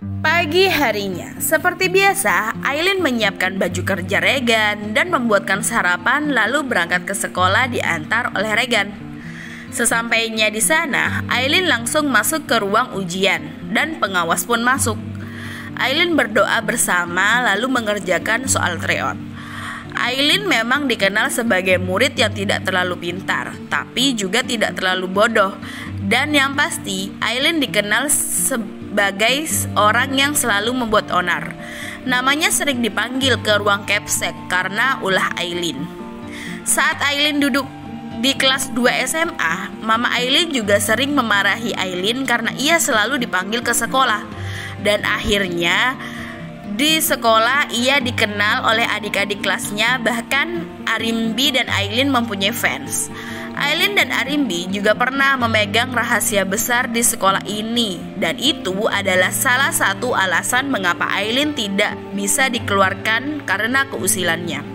Pagi harinya, seperti biasa, Aileen menyiapkan baju kerja Regan dan membuatkan sarapan lalu berangkat ke sekolah diantar oleh Regan. Sesampainya di sana, Aileen langsung masuk ke ruang ujian dan pengawas pun masuk. Aileen berdoa bersama lalu mengerjakan soal tryout. Aileen memang dikenal sebagai murid yang tidak terlalu pintar, tapi juga tidak terlalu bodoh. Dan yang pasti, Aileen dikenal sebagai orang yang selalu membuat onar. Namanya sering dipanggil ke ruang capsek karena ulah Aileen. Saat Aileen duduk di kelas 2 SMA, Mama Aileen juga sering memarahi Aileen karena ia selalu dipanggil ke sekolah. Dan akhirnya di sekolah ia dikenal oleh adik-adik kelasnya, bahkan Arimbi dan Aileen mempunyai fans. Aileen dan Arimbi juga pernah memegang rahasia besar di sekolah ini, dan itu adalah salah satu alasan mengapa Aileen tidak bisa dikeluarkan karena keusilannya.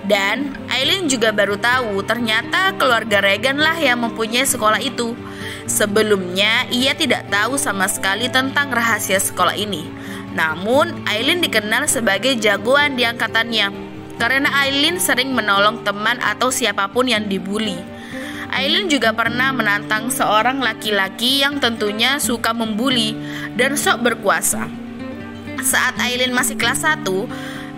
Dan Aileen juga baru tahu ternyata keluarga Regan lah yang mempunyai sekolah itu. Sebelumnya ia tidak tahu sama sekali tentang rahasia sekolah ini. Namun Aileen dikenal sebagai jagoan di angkatannya karena Aileen sering menolong teman atau siapapun yang dibully. Aileen juga pernah menantang seorang laki-laki yang tentunya suka membuli dan sok berkuasa. Saat Aileen masih kelas 1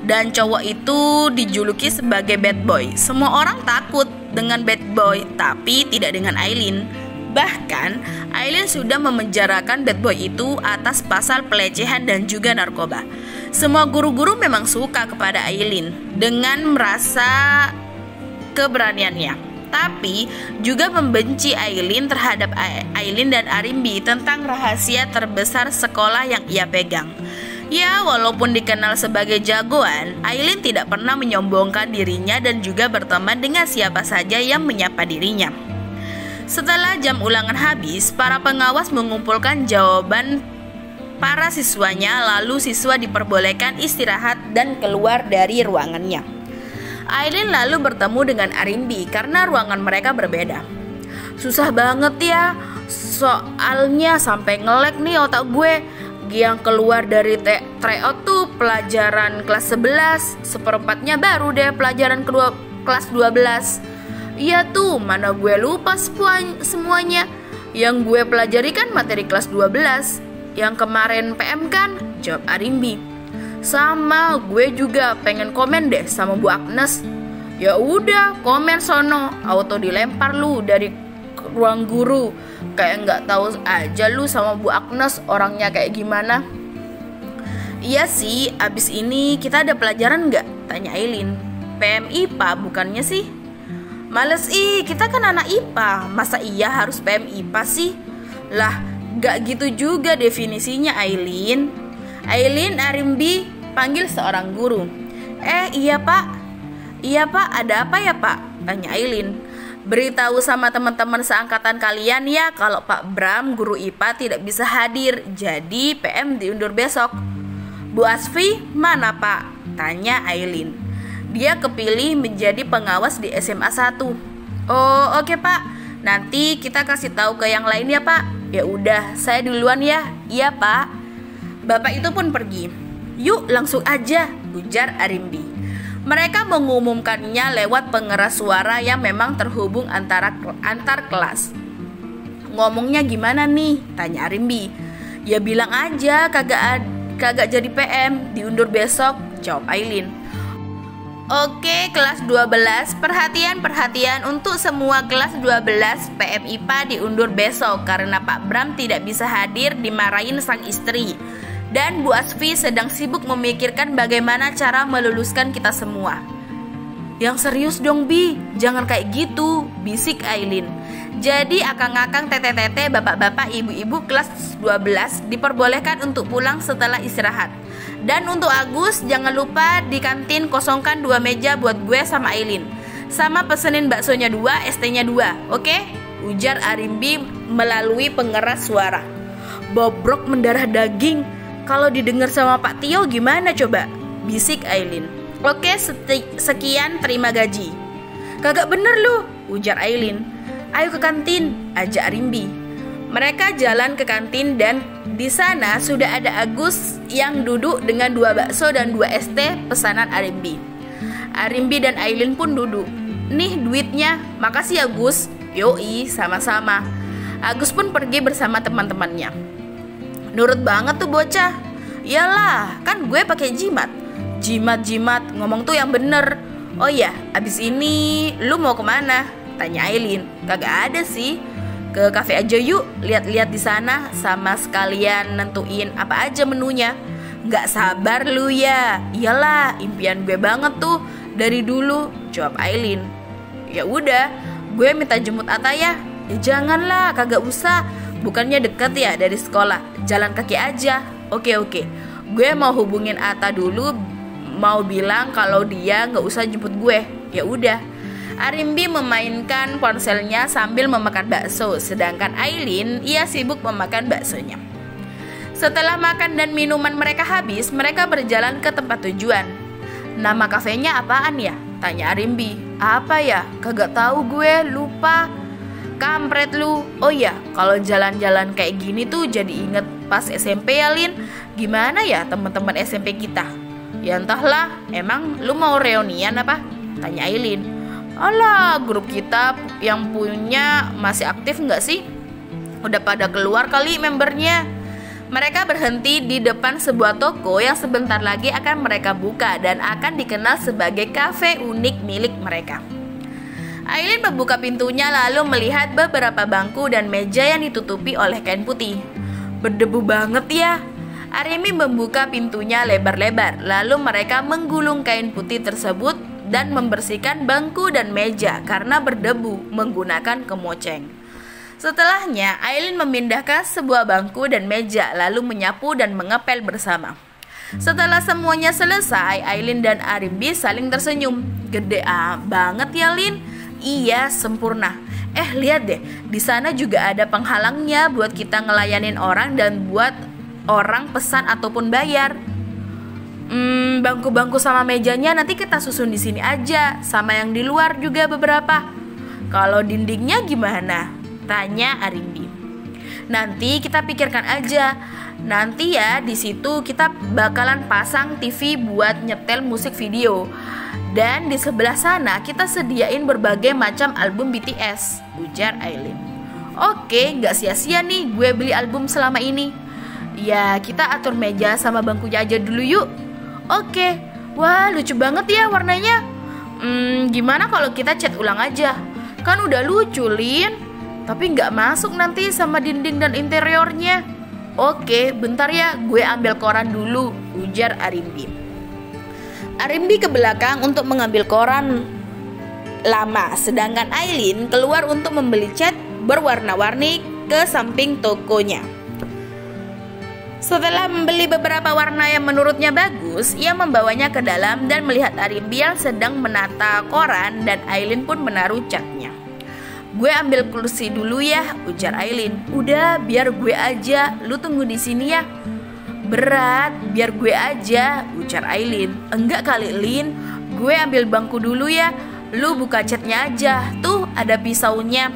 dan cowok itu dijuluki sebagai bad boy, semua orang takut dengan bad boy, tapi tidak dengan Aileen. Bahkan Aileen sudah memenjarakan bad boy itu atas pasal pelecehan dan juga narkoba. Semua guru-guru memang suka kepada Aileen dengan merasa keberaniannya, tapi juga membenci Aileen terhadap Aileen dan Arimbi tentang rahasia terbesar sekolah yang ia pegang. Ya, walaupun dikenal sebagai jagoan, Aileen tidak pernah menyombongkan dirinya dan juga berteman dengan siapa saja yang menyapa dirinya. Setelah jam ulangan habis, para pengawas mengumpulkan jawaban para siswanya, lalu siswa diperbolehkan istirahat dan keluar dari ruangannya. Aileen lalu bertemu dengan Arimbi karena ruangan mereka berbeda. Susah banget ya, soalnya sampai nge-lag nih otak gue. Yang keluar dari tryout tuh pelajaran kelas 11, seperempatnya baru deh pelajaran kedua kelas 12. Iya tuh, mana gue lupa semuanya. Yang gue pelajari kan materi kelas 12. Yang kemarin PM kan? Jawab Arimbi. Sama, gue juga pengen komen deh sama Bu Agnes. Ya udah, komen sono. Auto dilempar lu dari ruang guru. Kayak nggak tahu aja lu sama Bu Agnes orangnya kayak gimana. Iya sih, abis ini kita ada pelajaran nggak? Tanya Aileen. PM IPA bukannya sih? Males kita kan anak IPA. Masa iya harus PM IPA sih? Lah, gak gitu juga definisinya Aileen. Aileen, Arimbi panggil seorang guru. Iya pak. Iya pak, ada apa ya pak? Tanya Aileen. Beritahu sama teman-teman seangkatan kalian ya kalau Pak Bram, guru IPA tidak bisa hadir. Jadi PM diundur besok. Bu Asfi mana pak? Tanya Aileen. Dia kepilih menjadi pengawas di SMA 1. Oh oke pak. Nanti kita kasih tahu ke yang lain ya pak. Ya udah, saya duluan ya. Iya pak. Bapak itu pun pergi. Yuk langsung aja, ujar Arimbi. Mereka mengumumkannya lewat pengeras suara yang memang terhubung antar kelas. Ngomongnya gimana nih? Tanya Arimbi. Ya bilang aja kagak jadi PM, diundur besok, jawab Aileen. Oke, kelas 12, perhatian untuk semua kelas 12, PM IPA diundur besok karena Pak Bram tidak bisa hadir, dimarahin sang istri. Dan Bu Asfi sedang sibuk memikirkan bagaimana cara meluluskan kita semua. Yang serius dong Bi, jangan kayak gitu, bisik Aileen. Jadi akang-akang, tete-tete, bapak-bapak, ibu-ibu kelas 12 diperbolehkan untuk pulang setelah istirahat. Dan untuk Agus, jangan lupa di kantin kosongkan 2 meja buat gue sama Aileen. Sama pesenin baksonya 2, ST-nya 2, oke? Ujar Arimbi melalui pengeras suara. Bobrok mendarah daging. Kalau didengar sama Pak Tio gimana coba? Bisik Aileen. Oke, sekian, terima gaji. Kagak bener lu, ujar Aileen. Ayo ke kantin, ajak Arimbi. Mereka jalan ke kantin dan di sana sudah ada Agus yang duduk dengan 2 bakso dan 2 es teh pesanan Arimbi. Arimbi dan Aileen pun duduk. Nih duitnya, makasih ya Gus. Yoi, sama-sama. Agus pun pergi bersama teman-temannya. Nurut banget tuh bocah. Iyalah, kan gue pakai jimat. Jimat, ngomong tuh yang bener. Oh iya, abis ini lu mau kemana? Tanya Aileen. Kagak ada sih. Ke kafe aja yuk, lihat-lihat di sana sama sekalian nentuin apa aja menunya. Nggak sabar lu ya. Iyalah, impian gue banget tuh dari dulu, jawab Aileen. Ya udah, gue minta jemput Ata ya. Ya janganlah, kagak usah. Bukannya deket ya dari sekolah, jalan kaki aja. Oke. Gue mau hubungin Ata dulu, mau bilang kalau dia nggak usah jemput gue. Ya udah. Arimbi memainkan ponselnya sambil memakan bakso, sedangkan Aileen ia sibuk memakan baksonya. Setelah makan dan minuman mereka habis, mereka berjalan ke tempat tujuan. Nama kafenya apaan ya? Tanya Arimbi. Apa ya? Kagak tahu gue, lupa. Kampret lu. Oh iya, kalau jalan-jalan kayak gini tuh jadi inget pas SMP ya Lin. Gimana ya teman-teman SMP kita? Ya entahlah, emang lu mau reunian apa? Tanya Aileen. Alah, grup kita yang punya masih aktif nggak sih? Udah pada keluar kali membernya. Mereka berhenti di depan sebuah toko yang sebentar lagi akan mereka buka dan akan dikenal sebagai kafe unik milik mereka. Aileen membuka pintunya lalu melihat beberapa bangku dan meja yang ditutupi oleh kain putih. Berdebu banget ya. Arimbi membuka pintunya lebar-lebar, lalu mereka menggulung kain putih tersebut dan membersihkan bangku dan meja karena berdebu menggunakan kemoceng. Setelahnya, Aileen memindahkan sebuah bangku dan meja lalu menyapu dan mengepel bersama. Setelah semuanya selesai, Aileen dan Arimbi saling tersenyum. Gede banget ya Lin? Iya, sempurna. Lihat deh, di sana juga ada penghalangnya buat kita ngelayanin orang dan buat orang pesan ataupun bayar. Bangku-bangku sama mejanya nanti kita susun di sini aja, sama yang di luar juga beberapa. Kalau dindingnya gimana? Tanya Arimbi. Nanti kita pikirkan aja. Nanti ya di situ kita bakalan pasang TV buat nyetel musik video. Dan di sebelah sana kita sediain berbagai macam album BTS, ujar Aileen. Oke, gak sia-sia nih gue beli album selama ini. Ya kita atur meja sama bangkunya aja dulu yuk. Oke, wah lucu banget ya warnanya. Gimana kalau kita cat ulang aja? Kan udah lucu Lin, tapi gak masuk nanti sama dinding dan interiornya. Oke, bentar ya, gue ambil koran dulu, ujar Arimbi. Arimbi ke belakang untuk mengambil koran lama, sedangkan Aileen keluar untuk membeli cat berwarna-warni ke samping tokonya. Setelah membeli beberapa warna yang menurutnya bagus, ia membawanya ke dalam dan melihat Arimbi yang sedang menata koran dan Aileen pun menaruh catnya. Gue ambil kursi dulu ya, ujar Aileen. Udah, biar gue aja, lu tunggu di sini ya. Berat, biar gue aja, ujar Aileen. Enggak kali Lin, gue ambil bangku dulu ya. Lu buka catnya aja, tuh ada pisaunya.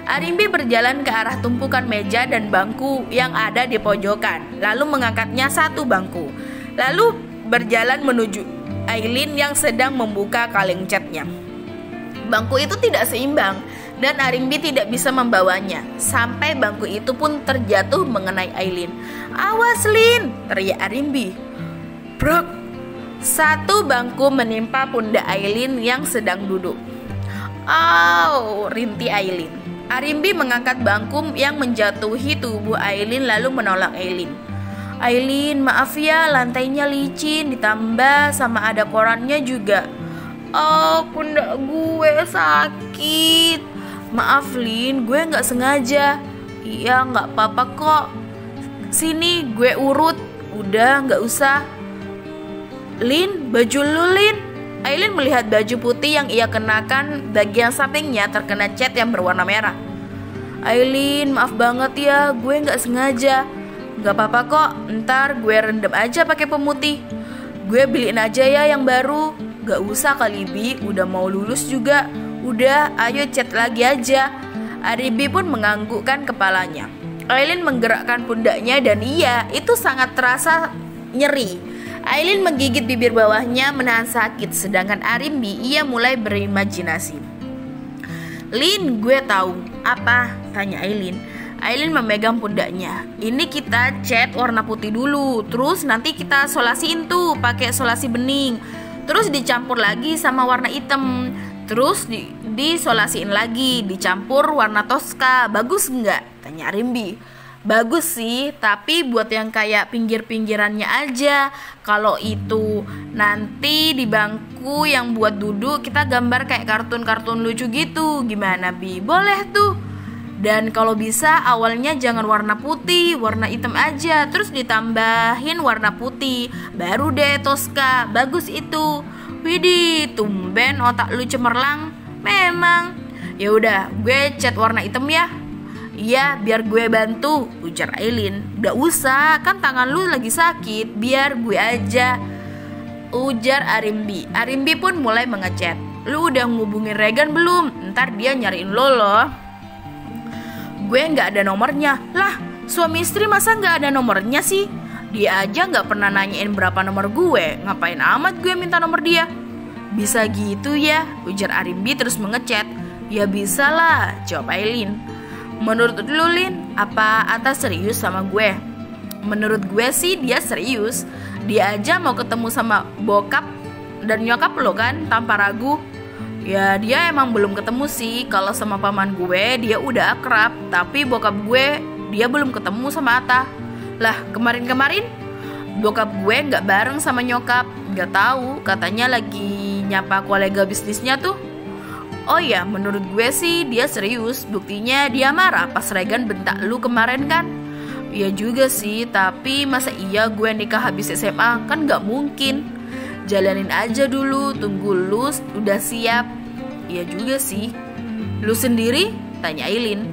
Arimbi berjalan ke arah tumpukan meja dan bangku yang ada di pojokan, lalu mengangkatnya satu bangku. Lalu berjalan menuju Aileen yang sedang membuka kaleng catnya. Bangku itu tidak seimbang dan Arimbi tidak bisa membawanya. Sampai bangku itu pun terjatuh mengenai Aileen. Awas Lin, teriak Arimbi. Brok! Satu bangku menimpa pundak Aileen yang sedang duduk. Au, rintih Aileen. Arimbi mengangkat bangku yang menjatuhi tubuh Aileen lalu menolak Aileen. Aileen, maaf ya, lantainya licin ditambah sama ada korannya juga. Oh, pundak gue sakit. Maaf Lin, gue gak sengaja. Iya, gak apa-apa kok. Sini, gue urut. Udah, gak usah. Lin, baju lu Lin. Aileen melihat baju putih yang ia kenakan, bagian sampingnya terkena cat yang berwarna merah. Aileen, maaf banget ya, gue gak sengaja. Gak apa-apa kok, ntar gue rendam aja pakai pemutih. Gue beliin aja ya yang baru. Gak usah kali Bi, udah mau lulus juga. Udah, ayo cat lagi aja. Arimbi pun menganggukkan kepalanya. Aileen menggerakkan pundaknya dan iya, itu sangat terasa nyeri. Aileen menggigit bibir bawahnya menahan sakit, sedangkan Arimbi ia mulai berimajinasi. "Lin, gue tahu." "Apa?" tanya Aileen. Aileen memegang pundaknya. "Ini kita cat warna putih dulu, terus nanti kita solasiin tuh pakai solasi bening. Terus dicampur lagi sama warna hitam. Terus disolasiin lagi, dicampur warna Tosca. Bagus nggak?" tanya Arimbi. "Bagus sih, tapi buat yang kayak pinggir-pinggirannya aja. Kalau itu nanti di bangku yang buat duduk kita gambar kayak kartun-kartun lucu gitu. Gimana, Bi? Boleh tuh. Dan kalau bisa awalnya jangan warna putih, warna hitam aja, terus ditambahin warna putih. Baru deh Tosca, bagus itu." "Widih, tumben otak lu cemerlang." "Memang." "Ya udah, gue cat warna hitam ya." "Iya, biar gue bantu," ujar Aileen. "Gak usah, kan tangan lu lagi sakit, biar gue aja," ujar Arimbi. Arimbi pun mulai mengecat. "Lu udah ngubungin Regan belum? Ntar dia nyariin lo loh." "Gue gak ada nomornya." "Lah, suami istri masa gak ada nomornya sih? Dia aja gak pernah nanyain berapa nomor gue. Ngapain amat gue minta nomor dia?" "Bisa gitu ya," ujar Arimbi terus mengecat. "Ya bisa lah," jawab Aileen. "Menurut lu, Lin, apa Atta serius sama gue?" "Menurut gue sih dia serius. Dia aja mau ketemu sama bokap dan nyokap lo kan tanpa ragu." "Ya dia emang belum ketemu sih. Kalau sama paman gue dia udah akrab, tapi bokap gue dia belum ketemu sama Atta." "Lah, kemarin-kemarin bokap gue nggak bareng sama nyokap." "Nggak tahu, katanya lagi nyapa kolega bisnisnya tuh." "Oh ya, menurut gue sih dia serius. Buktinya dia marah pas Regan bentak lu kemarin kan." "Iya juga sih, tapi masa iya gue nikah habis SMA? Kan gak mungkin. Jalanin aja dulu, tunggu lu udah siap." "Iya juga sih." "Lu sendiri?" tanya Aileen.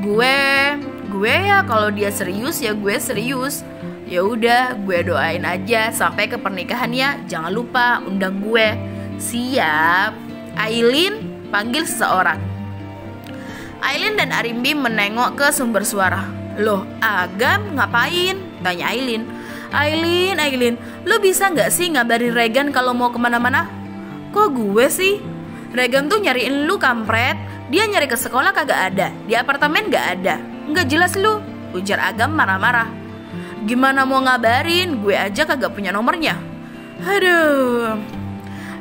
Gue ya kalau dia serius ya gue serius. Ya udah, gue doain aja sampai ke pernikahannya. Jangan lupa undang gue." "Siap." Aileen panggil seseorang. Aileen dan Arimbi menengok ke sumber suara. "Loh, Agam ngapain?" tanya Aileen. Aileen, lu bisa gak sih ngabarin Regan kalau mau kemana-mana?" "Kok gue sih? Regan tuh nyariin lu kampret. Dia nyari ke sekolah kagak ada, di apartemen gak ada. Nggak jelas lu," ujar Agam marah-marah. "Gimana mau ngabarin? Gue aja kagak punya nomornya." Aduh.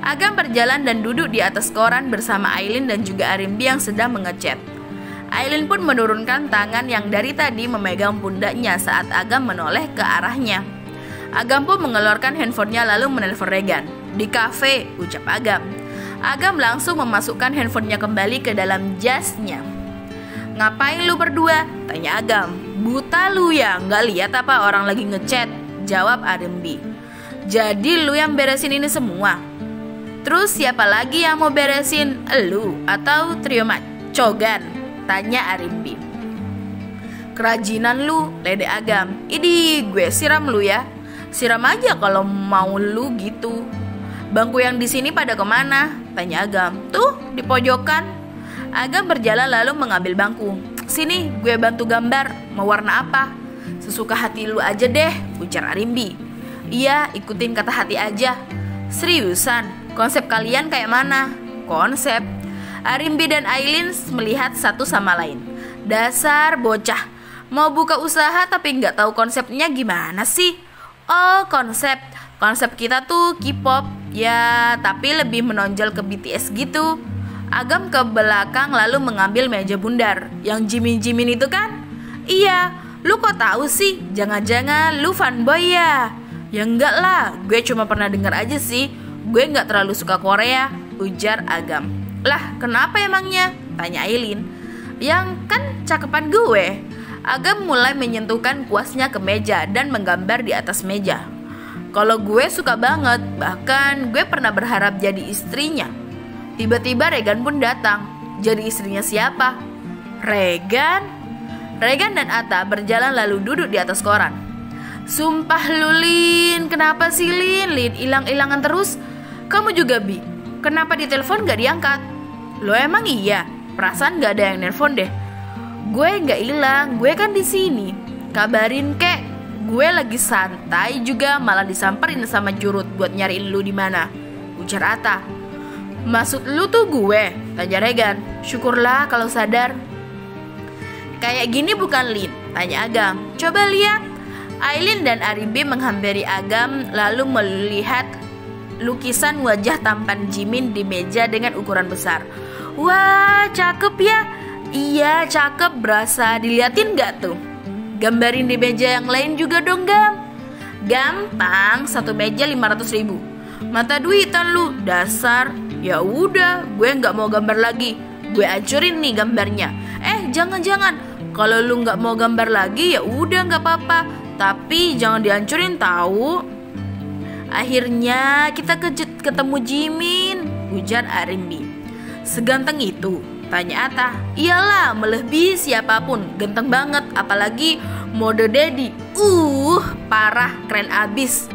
Agam berjalan dan duduk di atas koran bersama Aileen dan juga Arimbi yang sedang mengecat. Aileen pun menurunkan tangan yang dari tadi memegang pundaknya saat Agam menoleh ke arahnya. Agam pun mengeluarkan handphonenya lalu menelpon Regan. "Di kafe," ucap Agam. Agam langsung memasukkan handphonenya kembali ke dalam jasnya. "Ngapain lu berdua?" tanya Agam. "Buta lu ya, nggak lihat apa orang lagi ngechat?" jawab Arimbi. "Jadi lu yang beresin ini semua? Terus siapa lagi yang mau beresin? Elu atau trio macogan?" tanya Arimbi. "Kerajinan lu," ledek Agam. "Idih, gue siram lu ya." "Siram aja kalau mau lu gitu." "Bangku yang di sini pada kemana?" tanya Agam. "Tuh, di pojokan." Agam berjalan lalu mengambil bangku. "Sini, gue bantu gambar. Mau warna apa?" "Sesuka hati lu aja deh," ujar Arimbi. "Iya, ikutin kata hati aja." "Seriusan? Konsep kalian kayak mana?" "Konsep?" Arimbi dan Aileen melihat satu sama lain. "Dasar bocah, mau buka usaha tapi nggak tahu konsepnya gimana sih?" "Oh, konsep kita tuh K-pop ya, tapi lebih menonjol ke BTS gitu." Agam ke belakang lalu mengambil meja bundar. "Yang Jimin itu kan?" "Iya, lu kok tahu sih? Jangan-jangan lu fanboy ya?" "Ya enggak lah, gue cuma pernah dengar aja sih. Gue gak terlalu suka Korea," ujar Agam. "Lah, kenapa emangnya?" tanya Aileen. "Yang kan cakepan gue." Agam mulai menyentuhkan kuasnya ke meja dan menggambar di atas meja. "Kalau gue suka banget, bahkan gue pernah berharap jadi istrinya." Tiba-tiba Regan pun datang. "Jadi istrinya siapa?" "Regan?" Regan dan Atta berjalan lalu duduk di atas koran. "Sumpah lu, Lin, kenapa sih Lin hilang-hilangan terus? Kamu juga, Bi, kenapa ditelepon gak diangkat?" "Lo emang iya? Perasaan gak ada yang nelpon deh." Gue nggak hilang, gue kan di sini. Kabarin kek, gue lagi santai juga malah disamperin sama Jurut buat nyariin lu di mana, ujar Atta. Maksud lu tuh gue? Tanya Regan. Syukurlah kalau sadar. Kayak gini bukan Lin? Tanya Agam. Coba lihat. Aileen dan Arimbi menghampiri Agam lalu melihat lukisan wajah tampan Jimin di meja dengan ukuran besar. Wah, cakep ya. Iya, cakep, berasa. Diliatin gak tuh? Gambarin di meja yang lain juga dong, Gam. Gampang, satu meja 500.000. Mata duitan lu, dasar. Ya udah, gue nggak mau gambar lagi. Gue hancurin nih gambarnya. Jangan. Kalau lu nggak mau gambar lagi ya udah nggak apa-apa. Tapi jangan dihancurin tahu. Akhirnya kita ketemu Jimin, ujar Arimbi. Seganteng itu? Tanya Atta. Iyalah, melebihi siapapun. Ganteng banget, apalagi mode daddy. Parah, keren abis.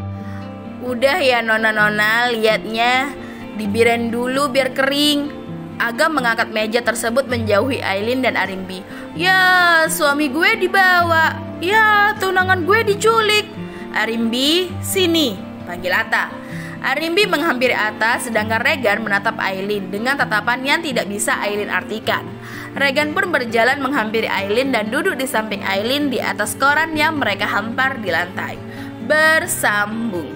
Udah ya nona-nona, liatnya. Dibiren dulu biar kering. Agam mengangkat meja tersebut menjauhi Aileen dan Arimbi. Ya, suami gue dibawa. Ya, tunangan gue diculik. Arimbi, sini, panggil Atta. Arimbi menghampiri Atta, sedangkan Regan menatap Aileen dengan tatapan yang tidak bisa Aileen artikan. Regan pun berjalan menghampiri Aileen dan duduk di samping Aileen di atas koran yang mereka hampar di lantai. Bersambung.